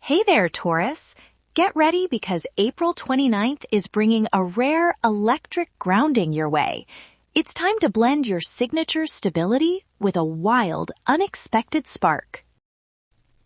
Hey there, Taurus. Get ready because April 29th is bringing a rare electric grounding your way. It's time to blend your signature stability with a wild, unexpected spark.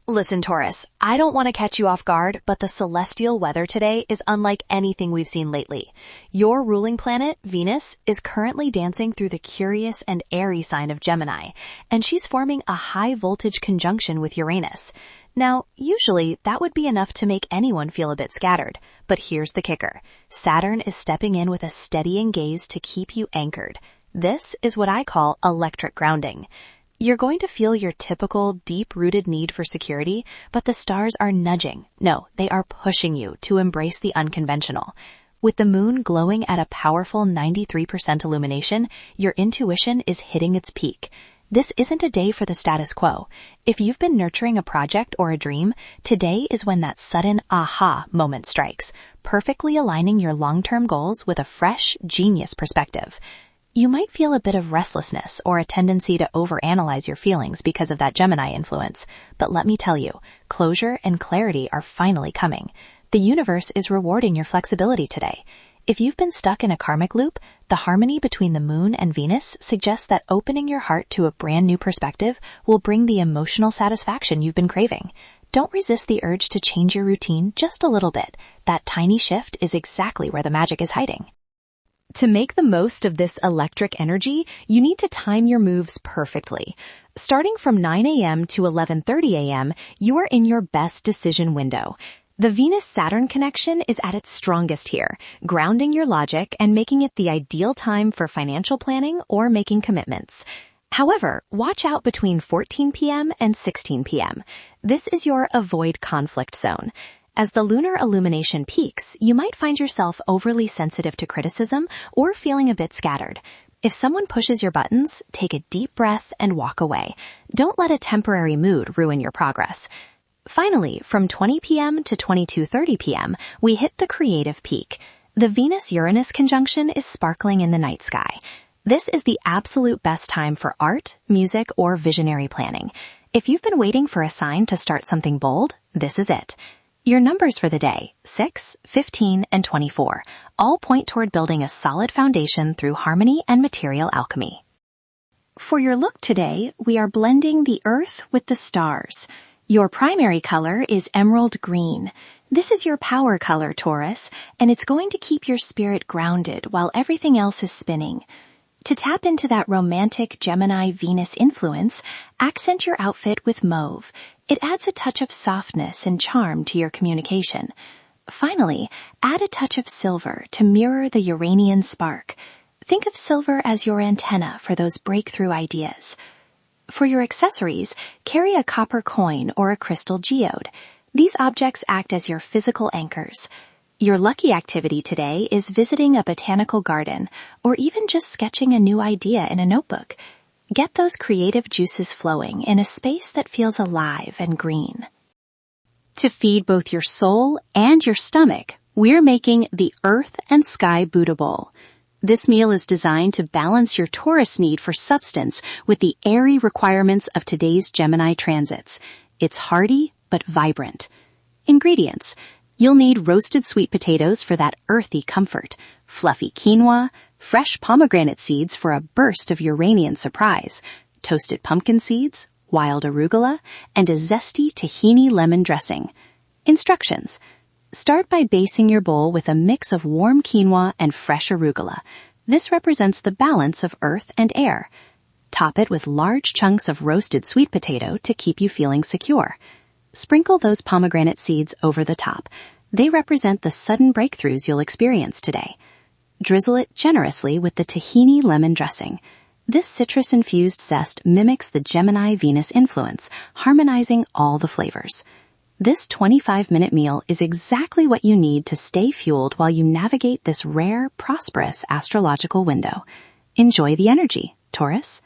Listen, Taurus, I don't want to catch you off guard, but the celestial weather today is unlike anything we've seen lately. Your ruling planet, Venus, is currently dancing through the curious and airy sign of Gemini, and she's forming a high-voltage conjunction with Uranus. Now, usually that would be enough to make anyone feel a bit scattered, but here's the kicker. Saturn is stepping in with a steadying gaze to keep you anchored. This is what I call electric grounding. You're going to feel your typical deep-rooted need for security, but the stars are nudging. No, they are pushing you to embrace the unconventional. With the moon glowing at a powerful 93% illumination, your intuition is hitting its peak. This isn't a day for the status quo. If you've been nurturing a project or a dream, today is when that sudden aha moment strikes, perfectly aligning your long-term goals with a fresh, genius perspective. You might feel a bit of restlessness or a tendency to overanalyze your feelings because of that Gemini influence, but let me tell you, closure and clarity are finally coming. The universe is rewarding your flexibility today. If you've been stuck in a karmic loop, the harmony between the moon and Venus suggests that opening your heart to a brand new perspective will bring the emotional satisfaction you've been craving. Don't resist the urge to change your routine just a little bit. That tiny shift is exactly where the magic is hiding. To make the most of this electric energy, you need to time your moves perfectly. Starting from 9 a.m. to 11:30 a.m., you are in your best decision window. The Venus-Saturn connection is at its strongest here, grounding your logic and making it the ideal time for financial planning or making commitments. However, watch out between 14 p.m. and 16 p.m. This is your avoid conflict zone. As the lunar illumination peaks, you might find yourself overly sensitive to criticism or feeling a bit scattered. If someone pushes your buttons, take a deep breath and walk away. Don't let a temporary mood ruin your progress. Finally, from 20 p.m. to 22:30 p.m., we hit the creative peak. The Venus-Uranus conjunction is sparkling in the night sky. This is the absolute best time for art, music, or visionary planning. If you've been waiting for a sign to start something bold, this is it. Your numbers for the day, 6, 15, and 24, all point toward building a solid foundation through harmony and material alchemy. For your look today, we are blending the earth with the stars. Your primary color is emerald green. This is your power color, Taurus, and it's going to keep your spirit grounded while everything else is spinning. To tap into that romantic Gemini-Venus influence, accent your outfit with mauve. It adds a touch of softness and charm to your communication. Finally, add a touch of silver to mirror the Uranian spark. Think of silver as your antenna for those breakthrough ideas. For your accessories, carry a copper coin or a crystal geode. These objects act as your physical anchors. Your lucky activity today is visiting a botanical garden or even just sketching a new idea in a notebook. Get those creative juices flowing in a space that feels alive and green. To feed both your soul and your stomach, we're making the Earth and Sky Buddha Bowl. This meal is designed to balance your Taurus need for substance with the airy requirements of today's Gemini transits. It's hearty but vibrant. Ingredients. You'll need roasted sweet potatoes for that earthy comfort, fluffy quinoa, fresh pomegranate seeds for a burst of Uranian surprise, toasted pumpkin seeds, wild arugula, and a zesty tahini lemon dressing. Instructions. Start by basting your bowl with a mix of warm quinoa and fresh arugula. This represents the balance of earth and air. Top it with large chunks of roasted sweet potato to keep you feeling secure. Sprinkle those pomegranate seeds over the top. They represent the sudden breakthroughs you'll experience today. Drizzle it generously with the tahini lemon dressing. This citrus-infused zest mimics the Gemini-Venus influence, harmonizing all the flavors. This 25-minute meal is exactly what you need to stay fueled while you navigate this rare, prosperous astrological window. Enjoy the energy, Taurus.